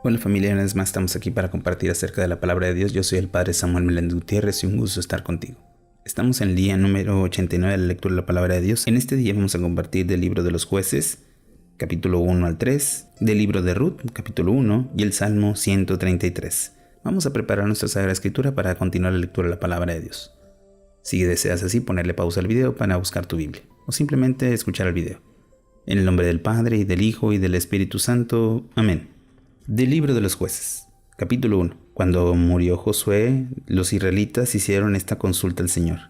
Hola familia, una vez más estamos aquí para compartir acerca de la palabra de Dios. Yo soy el Padre Samuel Meléndez Gutiérrez y un gusto estar contigo. Estamos en el día número 89 de la lectura de la palabra de Dios. En este día vamos a compartir del libro de los jueces, capítulo 1 al 3, del libro de Ruth, capítulo 1 y el Salmo 133. Vamos a preparar nuestra Sagrada Escritura para continuar la lectura de la palabra de Dios. Si deseas así, ponerle pausa al video para buscar tu Biblia o simplemente escuchar el video. En el nombre del Padre, y del Hijo, y del Espíritu Santo. Amén. Del libro de los jueces, capítulo 1. Cuando murió Josué, los israelitas hicieron esta consulta al Señor: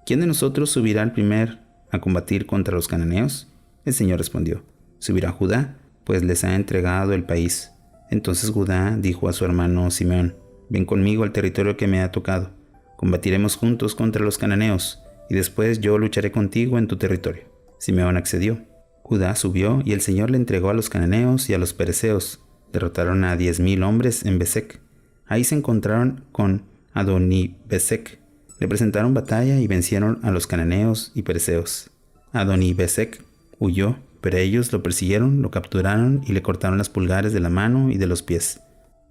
¿quién de nosotros subirá al primer a combatir contra los cananeos? El Señor respondió: subirá Judá, pues les ha entregado el país. Entonces Judá dijo a su hermano Simeón: ven conmigo al territorio que me ha tocado. Combatiremos juntos contra los cananeos, y después yo lucharé contigo en tu territorio. Simeón accedió. Judá subió, y el Señor le entregó a los cananeos y a los perezeos. Derrotaron a 10,000 hombres en Besek. Ahí se encontraron con Adonibesek. Le presentaron batalla y vencieron a los cananeos y pereceos. Adonibesek huyó, pero ellos lo persiguieron, lo capturaron y le cortaron las pulgares de la mano y de los pies.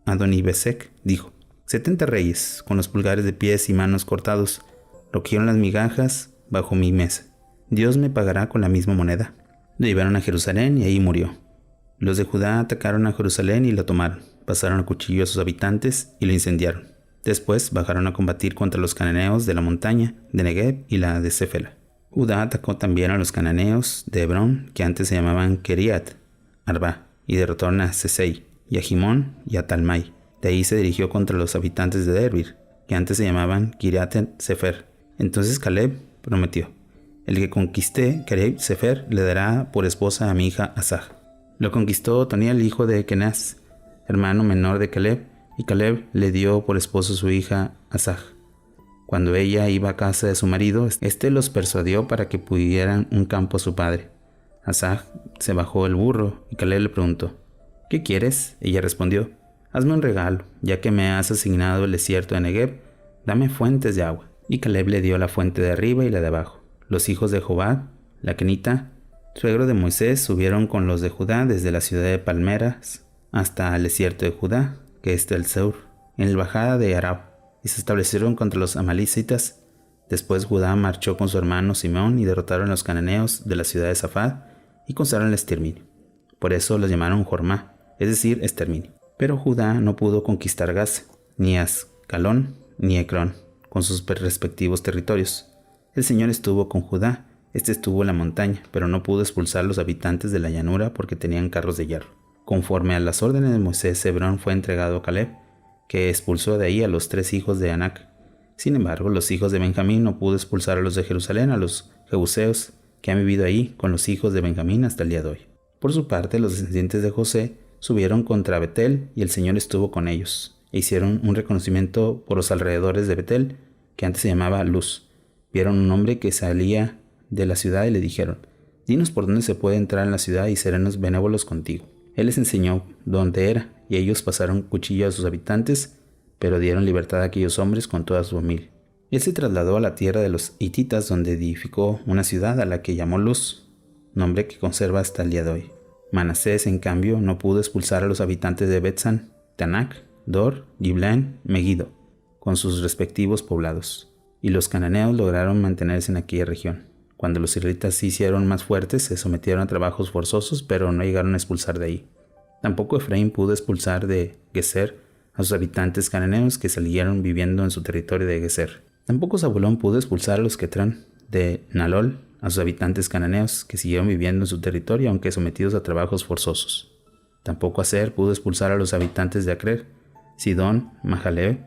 Adonibesek dijo: 70 reyes, con los pulgares de pies y manos cortados, recogieron las migajas bajo mi mesa. Dios me pagará con la misma moneda. Lo llevaron a Jerusalén y ahí murió. Los de Judá atacaron a Jerusalén y la tomaron, pasaron a cuchillo a sus habitantes y lo incendiaron. Después bajaron a combatir contra los cananeos de la montaña de Negev y la de Cefela. Judá atacó también a los cananeos de Hebrón, que antes se llamaban Kiriat Arba, y derrotaron a Sesei, y a Jimón y a Talmai. De ahí se dirigió contra los habitantes de Debir, que antes se llamaban Kiriat Sefer. Entonces Caleb prometió: el que conquiste Kiriat Sefer le dará por esposa a mi hija Asaj. Lo conquistó Otoniel, hijo de Kenaz, hermano menor de Caleb, y Caleb le dio por esposo a su hija Asaj. Cuando ella iba a casa de su marido, éste los persuadió para que pudieran un campo a su padre. Asaj se bajó del burro y Caleb le preguntó: ¿qué quieres? Ella respondió: hazme un regalo, ya que me has asignado el desierto de Negev, dame fuentes de agua. Y Caleb le dio la fuente de arriba y la de abajo. Los hijos de Jobab, la kenita, suegro de Moisés, subieron con los de Judá desde la ciudad de Palmeras hasta el desierto de Judá, que es el Sur, en la bajada de Arab, y se establecieron contra los amalecitas. Después Judá marchó con su hermano Simeón y derrotaron a los cananeos de la ciudad de Safad y causaron el exterminio. Por eso los llamaron Jormá, es decir, exterminio. Pero Judá no pudo conquistar Gaza, ni Ascalón, ni Ecrón, con sus respectivos territorios. El Señor estuvo con Judá. Este estuvo en la montaña, pero no pudo expulsar a los habitantes de la llanura porque tenían carros de hierro. Conforme a las órdenes de Moisés, Hebrón fue entregado a Caleb, que expulsó de ahí a los 3 hijos de Anac. Sin embargo, los hijos de Benjamín no pudo expulsar a los de Jerusalén, a los jebuseos, que han vivido ahí con los hijos de Benjamín hasta el día de hoy. Por su parte, los descendientes de José subieron contra Betel y el Señor estuvo con ellos, e hicieron un reconocimiento por los alrededores de Betel, que antes se llamaba Luz. Vieron un hombre que salía de la ciudad y le dijeron: dinos por dónde se puede entrar en la ciudad y seremos benévolos contigo. Él les enseñó dónde era, y ellos pasaron cuchillo a sus habitantes, pero dieron libertad a aquellos hombres con toda su familia. Él se trasladó a la tierra de los hititas, donde edificó una ciudad a la que llamó Luz, nombre que conserva hasta el día de hoy. Manasés, en cambio, no pudo expulsar a los habitantes de Betzán, Tanak, Dor, Giblán, Megiddo, con sus respectivos poblados, y los cananeos lograron mantenerse en aquella región. Cuando los israelitas se hicieron más fuertes, se sometieron a trabajos forzosos, pero no llegaron a expulsar de ahí. Tampoco Efraín pudo expulsar de Geser a sus habitantes cananeos que siguieron viviendo en su territorio de Geser. Tampoco Zabulón pudo expulsar a los Quetrán de Nalol a sus habitantes cananeos que siguieron viviendo en su territorio, aunque sometidos a trabajos forzosos. Tampoco Aser pudo expulsar a los habitantes de Acrer, Sidón, Mahaleb,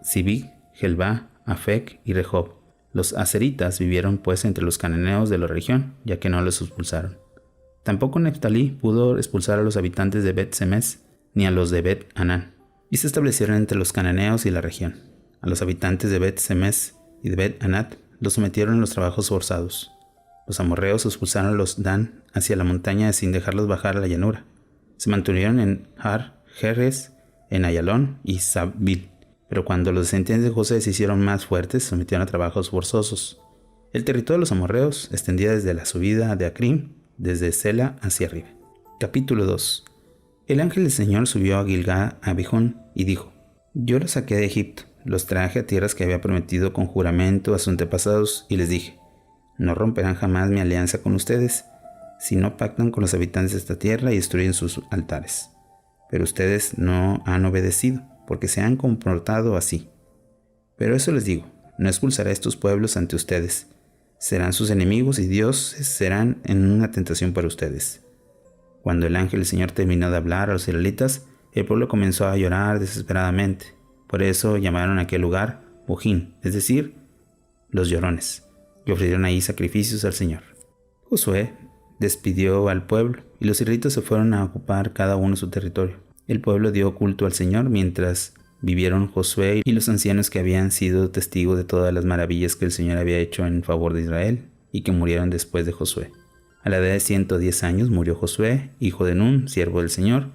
Sibig, Gelbá, Afec y Rehob. Los aseritas vivieron pues entre los cananeos de la región, ya que no los expulsaron. Tampoco Neftalí pudo expulsar a los habitantes de Bet-Semes ni a los de Bet-Anán, y se establecieron entre los cananeos y la región. A los habitantes de Bet-Semes y de Bet-Anat los sometieron a los trabajos forzados. Los amorreos expulsaron a los Dan hacia la montaña sin dejarlos bajar a la llanura. Se mantuvieron en Har, Jerez, en Ayalón y Sabbil. Pero cuando los descendientes de José se hicieron más fuertes, se sometieron a trabajos forzosos. El territorio de los amorreos extendía desde la subida de Acrim, desde Sela hacia arriba. Capítulo 2. El ángel del Señor subió a Gilgal a Abijón y dijo: Yo los saqué de Egipto, los traje a tierras que había prometido con juramento a sus antepasados, y les dije: No romperán jamás mi alianza con ustedes, si no pactan con los habitantes de esta tierra y destruyen sus altares. Pero ustedes no han obedecido, porque se han comportado así. Pero eso les digo: no expulsaré a estos pueblos ante ustedes. Serán sus enemigos y dioses serán en una tentación para ustedes. Cuando el ángel del Señor terminó de hablar a los israelitas, el pueblo comenzó a llorar desesperadamente. Por eso llamaron a aquel lugar Bojín, es decir, los llorones, y ofrecieron ahí sacrificios al Señor. Josué despidió al pueblo, y los israelitas se fueron a ocupar cada uno su territorio. El pueblo dio culto al Señor mientras vivieron Josué y los ancianos que habían sido testigos de todas las maravillas que el Señor había hecho en favor de Israel, y que murieron después de Josué. A la edad de 110 años murió Josué, hijo de Nun, siervo del Señor,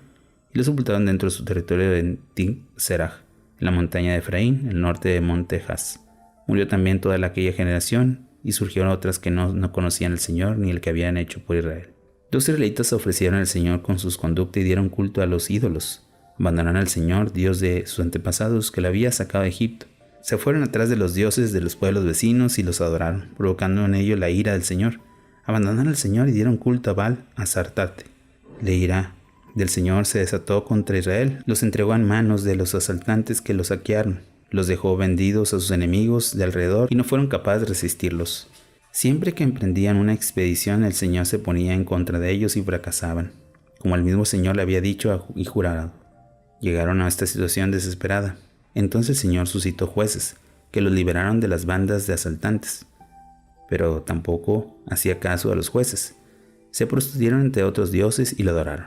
y lo sepultaron dentro de su territorio en Timnath-Serach, en la montaña de Efraín, el norte de Monte Jas. Murió también toda aquella generación, y surgieron otras que no conocían al Señor ni el que habían hecho por Israel. Los israelitas se ofrecieron al Señor con sus conductas y dieron culto a los ídolos. Abandonaron al Señor, Dios de sus antepasados, que lo había sacado de Egipto. Se fueron atrás de los dioses de los pueblos vecinos y los adoraron, provocando en ello la ira del Señor. Abandonaron al Señor y dieron culto a Baal Astarté. La ira del Señor se desató contra Israel, los entregó en manos de los asaltantes que los saquearon, los dejó vendidos a sus enemigos de alrededor y no fueron capaces de resistirlos. Siempre que emprendían una expedición, el Señor se ponía en contra de ellos y fracasaban, como el mismo Señor le había dicho y jurado. Llegaron a esta situación desesperada. Entonces el Señor suscitó jueces, que los liberaron de las bandas de asaltantes. Pero tampoco hacía caso a los jueces. Se prostituyeron ante otros dioses y lo adoraron.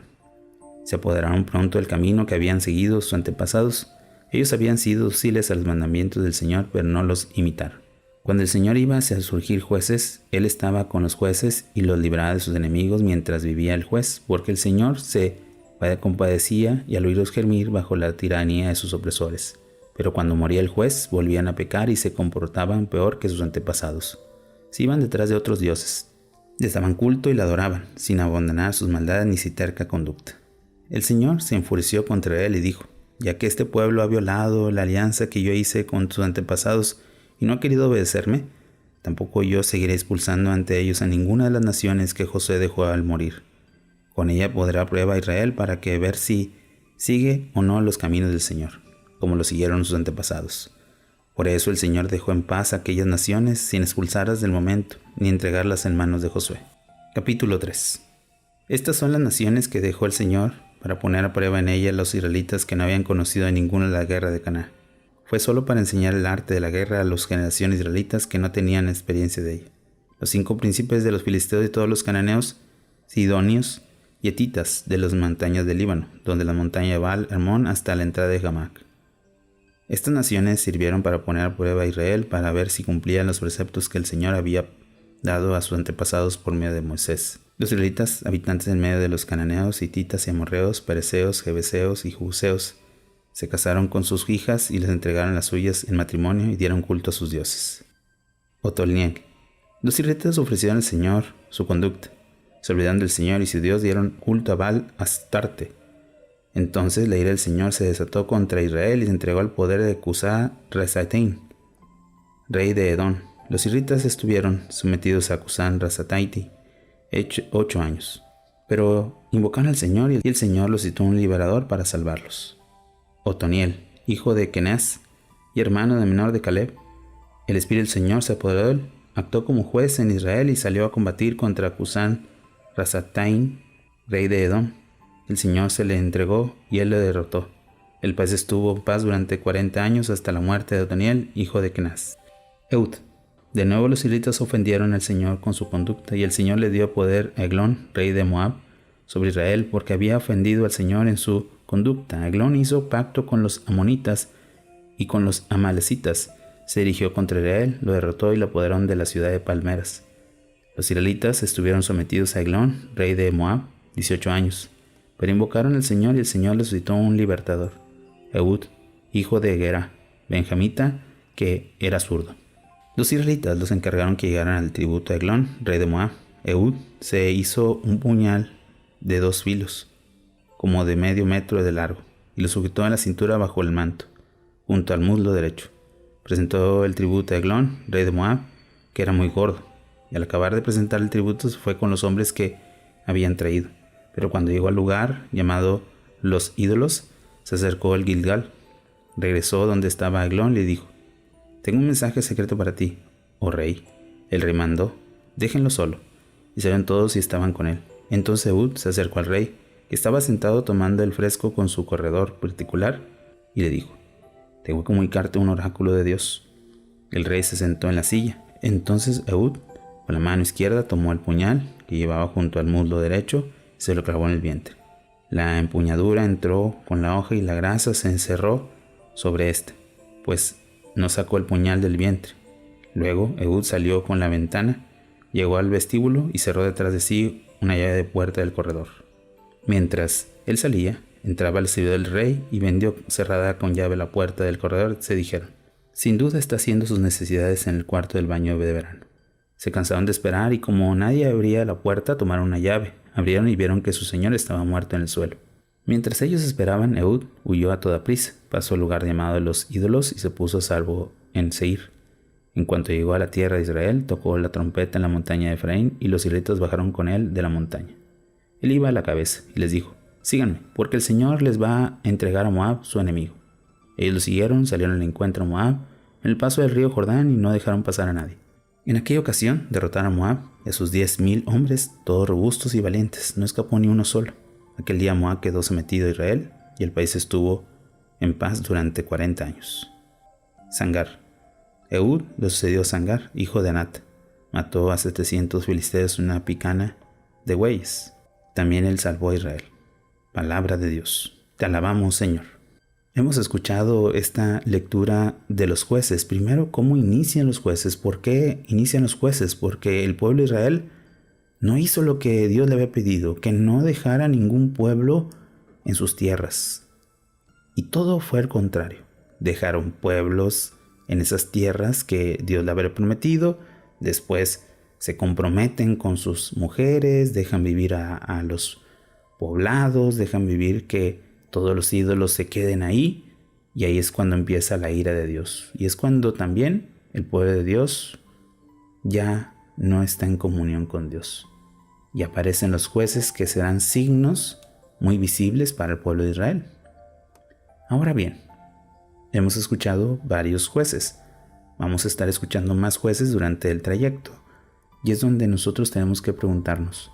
Se apoderaron pronto del camino que habían seguido sus antepasados. Ellos habían sido dóciles a los mandamientos del Señor, pero no los imitaron. Cuando el Señor iba a surgir jueces, Él estaba con los jueces y los libraba de sus enemigos mientras vivía el juez, porque el Señor se compadecía y al oírlos gemir bajo la tiranía de sus opresores. Pero cuando moría el juez, volvían a pecar y se comportaban peor que sus antepasados. Se iban detrás de otros dioses, les daban culto y la adoraban, sin abandonar sus maldades ni su terca conducta. El Señor se enfureció contra él y dijo: ya que este pueblo ha violado la alianza que yo hice con sus antepasados y no ha querido obedecerme, tampoco yo seguiré expulsando ante ellos a ninguna de las naciones que Josué dejó al morir. Con ella pondrá a prueba a Israel para que ver si sigue o no los caminos del Señor, como lo siguieron sus antepasados. Por eso el Señor dejó en paz a aquellas naciones sin expulsarlas del momento, ni entregarlas en manos de Josué. Capítulo 3. Estas son las naciones que dejó el Señor para poner a prueba en ellas a los israelitas que no habían conocido a ninguna de la guerra de Canaán. Fue solo para enseñar el arte de la guerra a las generaciones israelitas que no tenían experiencia de ella. Los 5 príncipes de los filisteos y todos los cananeos, sidonios y hetitas de las montañas del Líbano, donde la montaña de Baal Hermón hasta la entrada de Hamac. Estas naciones sirvieron para poner a prueba a Israel para ver si cumplían los preceptos que el Señor había dado a sus antepasados por medio de Moisés. Los israelitas, habitantes en medio de los cananeos, hititas y amorreos, pereceos, jebeseos y jebuseos, se casaron con sus hijas y les entregaron las suyas en matrimonio y dieron culto a sus dioses. Otoniel. Los israelitas ofrecieron al Señor su conducta. Se olvidaron del Señor y su Dios, dieron culto a Baal Astarte. Entonces la ira del Señor se desató contra Israel y se entregó al poder de Cusán-Risataim, rey de Edom. Los israelitas estuvieron sometidos a Cusán-Risataim 8 años, pero invocaron al Señor y el Señor los citó un liberador para salvarlos. Otoniel, hijo de Kenaz y hermano de menor de Caleb. El Espíritu del Señor se apoderó de él, actuó como juez en Israel y salió a combatir contra Cusán-Risataim, rey de Edom. El Señor se le entregó y él le derrotó. El país estuvo en paz durante 40 años hasta la muerte de Otoniel, hijo de Kenaz. Eud. De nuevo los israelitas ofendieron al Señor con su conducta y el Señor le dio poder a Eglón, rey de Moab, sobre Israel porque había ofendido al Señor en su conducta. Eglón hizo pacto con los amonitas y con los amalecitas. Se dirigió contra Israel, lo derrotó y lo apoderaron de la ciudad de palmeras. Los israelitas estuvieron sometidos a Eglón, rey de Moab, 18 años. Pero invocaron al Señor y el Señor les suscitó un libertador, Eud, hijo de Gera, benjamita, que era zurdo. Los israelitas los encargaron que llegaran al tributo de Eglón, rey de Moab. Eud se hizo un puñal de 2 filos, como de medio metro de largo, y lo sujetó en la cintura bajo el manto, junto al muslo derecho. Presentó el tributo a Eglón, rey de Moab, que era muy gordo, y al acabar de presentar el tributo se fue con los hombres que habían traído. Pero cuando llegó al lugar llamado Los Ídolos, se acercó al Gilgal. Regresó donde estaba Eglón y le dijo: «Tengo un mensaje secreto para ti, oh rey». El rey mandó: «Déjenlo solo». Y salieron todos y estaban con él. Entonces Ehud se acercó al rey, que estaba sentado tomando el fresco con su corredor particular, y le dijo: «Tengo que comunicarte un oráculo de Dios». El rey se sentó en la silla. Entonces Ehud, con la mano izquierda, tomó el puñal que llevaba junto al muslo derecho y se lo clavó en el vientre. La empuñadura entró con la hoja y la grasa se encerró sobre éste, pues no sacó el puñal del vientre. Luego Ehud salió con la ventana, llegó al vestíbulo y cerró detrás de sí una llave de puerta del corredor. Mientras él salía, entraba el servidor del rey y vendió cerrada con llave la puerta del corredor. Se dijeron: «Sin duda está haciendo sus necesidades en el cuarto del baño de verano». Se cansaron de esperar y como nadie abría la puerta, tomaron una llave, abrieron y vieron que su señor estaba muerto en el suelo. Mientras ellos esperaban, Ehud huyó a toda prisa, pasó al lugar llamado Los Ídolos y se puso a salvo en Seir. En cuanto llegó a la tierra de Israel, tocó la trompeta en la montaña de Efraín y los israelitas bajaron con él de la montaña. Él iba a la cabeza y les dijo: «Síganme, porque el Señor les va a entregar a Moab, su enemigo». Ellos lo siguieron, salieron al encuentro a Moab en el paso del río Jordán y no dejaron pasar a nadie. En aquella ocasión derrotaron a Moab y a sus 10,000 hombres, todos robustos y valientes. No escapó ni uno solo. Aquel día Moab quedó sometido a Israel y el país estuvo en paz durante 40 años. Sangar. Ehud le sucedió a Sangar, hijo de Anat. Mató a 700 filisteos en una picana de bueyes. También él salvó a Israel. Palabra de Dios. Te alabamos, Señor. Hemos escuchado esta lectura de los jueces. Primero, ¿cómo inician los jueces? ¿Por qué inician los jueces? Porque el pueblo de Israel no hizo lo que Dios le había pedido, que no dejara ningún pueblo en sus tierras. Y todo fue al contrario. Dejaron pueblos en esas tierras que Dios le había prometido. Después se comprometen con sus mujeres, dejan vivir a los poblados, dejan vivir que todos los ídolos se queden ahí, y ahí es cuando empieza la ira de Dios. Y es cuando también el pueblo de Dios ya no está en comunión con Dios. Y aparecen los jueces que serán signos muy visibles para el pueblo de Israel. Ahora bien, hemos escuchado varios jueces. Vamos a estar escuchando más jueces durante el trayecto. Y es donde nosotros tenemos que preguntarnos: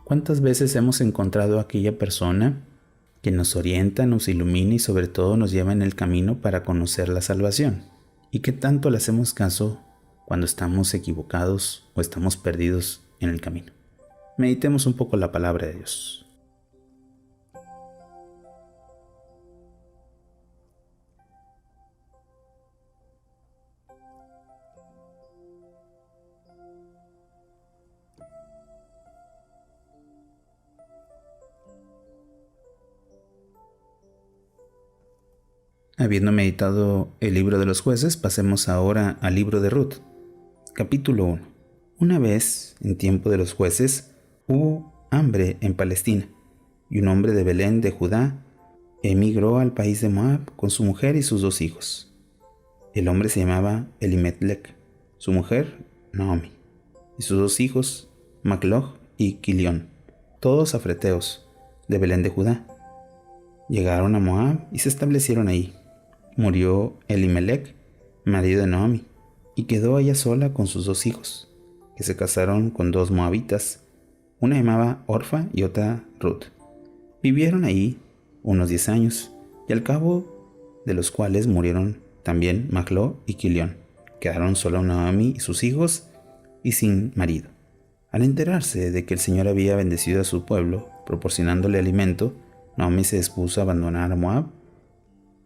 ¿cuántas veces hemos encontrado a aquella persona que nos orienta, nos ilumina y sobre todo nos lleva en el camino para conocer la salvación? ¿Y qué tanto le hacemos caso cuando estamos equivocados o estamos perdidos en el camino? Meditemos un poco la palabra de Dios. Habiendo meditado el libro de los jueces, pasemos ahora al libro de Ruth. Capítulo 1. Una vez, en tiempo de los jueces, hubo hambre en Palestina, y un hombre de Belén de Judá emigró al país de Moab con su mujer y sus 2 hijos. El hombre se llamaba Elimelech, su mujer Naomi, y sus 2 hijos Macloj y Quilión, todos afreteos de Belén de Judá. Llegaron a Moab y se establecieron ahí. Murió Elimelech, marido de Naomi, y quedó ella sola con sus 2 hijos, que se casaron con 2 moabitas, una llamaba Orfa y otra Ruth. Vivieron ahí unos 10 años, y al cabo de los cuales murieron también Macló y Quilión. Quedaron solo Naomi y sus hijos, y sin marido. Al enterarse de que el Señor había bendecido a su pueblo, proporcionándole alimento, Naomi se dispuso a abandonar a Moab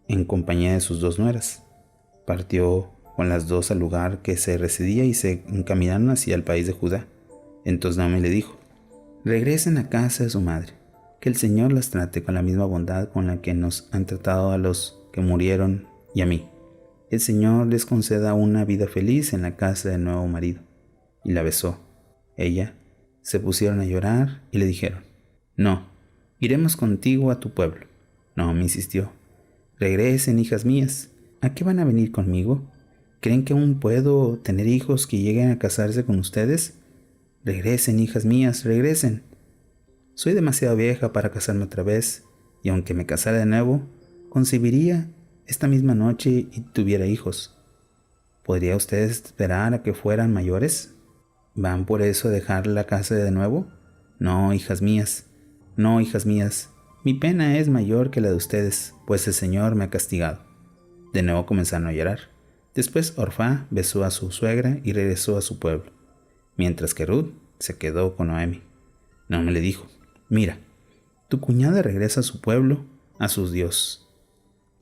en compañía de sus 2 nueras. Partió con las 2 al lugar que se residía y se encaminaron hacia el país de Judá. Entonces Naomi le dijo: «Regresen a casa de su madre, que el Señor las trate con la misma bondad con la que nos han tratado a los que murieron y a mí. El Señor les conceda una vida feliz en la casa del nuevo marido». Y la besó. Ella se pusieron a llorar y le dijeron: «No, Iremos contigo a tu pueblo. Naomi insistió. Regresen, hijas mías. ¿A qué van a venir conmigo? ¿Creen que aún puedo tener hijos que lleguen a casarse con ustedes? Regresen, hijas mías, regresen. Soy demasiado vieja para casarme otra vez, y aunque me casara de nuevo, concebiría esta misma noche y tuviera hijos. ¿Podría ustedes esperar a que fueran mayores? ¿Van por eso a dejar la casa de nuevo? No, hijas mías. No, hijas mías. Mi pena es mayor que la de ustedes, pues el Señor me ha castigado. De nuevo comenzaron a llorar. Después Orfá besó a su suegra y regresó a su pueblo, mientras que Ruth se quedó con Noemi. Noemi le dijo, mira, tu cuñada regresa a su pueblo, a sus dioses.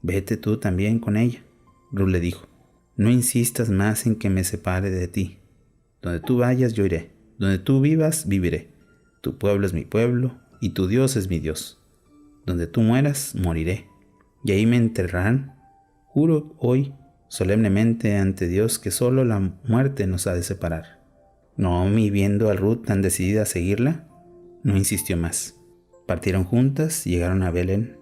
Vete tú también con ella. Ruth le dijo, no insistas más en que me separe de ti. Donde tú vayas yo iré, donde tú vivas viviré. Tu pueblo es mi pueblo y tu Dios es mi Dios. Donde tú mueras moriré y ahí me enterrarán. Juro hoy solemnemente ante Dios que solo la muerte nos ha de separar. Naomi, viendo a Ruth tan decidida a seguirla, no insistió más. Partieron juntas y llegaron a Belén.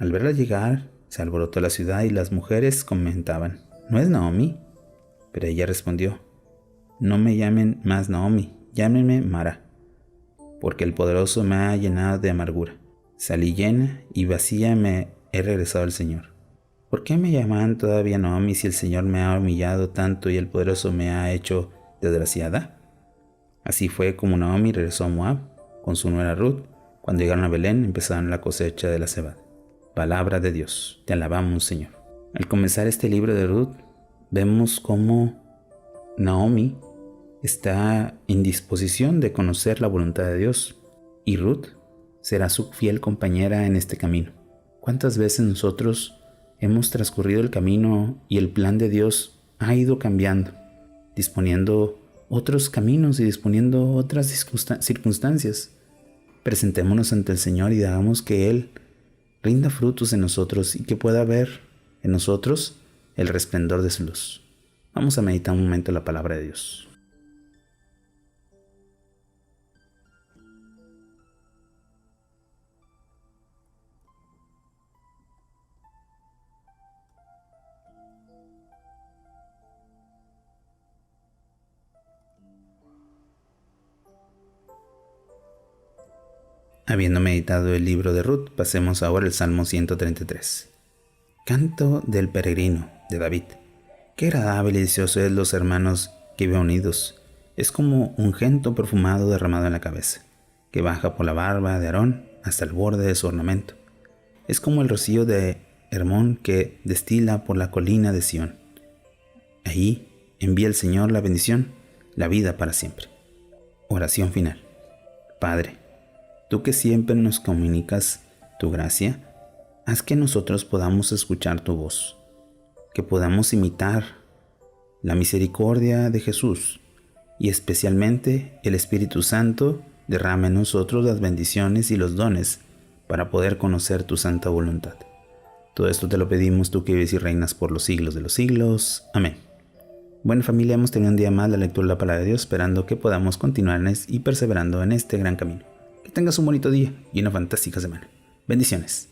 Al verla llegar, se alborotó la ciudad y las mujeres comentaban, ¿no es Naomi? Pero ella respondió, no me llamen más Naomi, llámenme Mara, porque el poderoso me ha llenado de amargura. Salí llena y vacía me he regresado al Señor. ¿Por qué me llaman todavía Naomi si el Señor me ha humillado tanto y el poderoso me ha hecho desgraciada? Así fue como Naomi regresó a Moab con su nuera Ruth. Cuando llegaron a Belén empezaron la cosecha de la cebada. Palabra de Dios, te alabamos, Señor. Al comenzar este libro de Ruth, vemos cómo Naomi está en disposición de conocer la voluntad de Dios y Ruth será su fiel compañera en este camino. ¿Cuántas veces nosotros hemos transcurrido el camino y el plan de Dios ha ido cambiando, disponiendo otros caminos y disponiendo otras circunstancias? Presentémonos ante el Señor y hagamos que Él rinda frutos en nosotros y que pueda ver en nosotros el resplandor de su luz. Vamos a meditar un momento la palabra de Dios. Habiendo meditado el libro de Ruth, pasemos ahora al Salmo 133. Canto del peregrino, de David. Qué agradable y delicioso es los hermanos que viven unidos. Es como ungüento perfumado derramado en la cabeza, que baja por la barba de Aarón hasta el borde de su ornamento. Es como el rocío de Hermón que destila por la colina de Sión. Ahí envía el Señor la bendición, la vida para siempre. Oración final. Padre, tú que siempre nos comunicas tu gracia, haz que nosotros podamos escuchar tu voz, que podamos imitar la misericordia de Jesús y especialmente el Espíritu Santo derrame en nosotros las bendiciones y los dones para poder conocer tu santa voluntad. Todo esto te lo pedimos tú que vives y reinas por los siglos de los siglos. Amén. Bueno, familia, hemos tenido un día más la lectura de la palabra de Dios, esperando que podamos continuar y perseverando en este gran camino. Que tengas un bonito día y una fantástica semana. Bendiciones.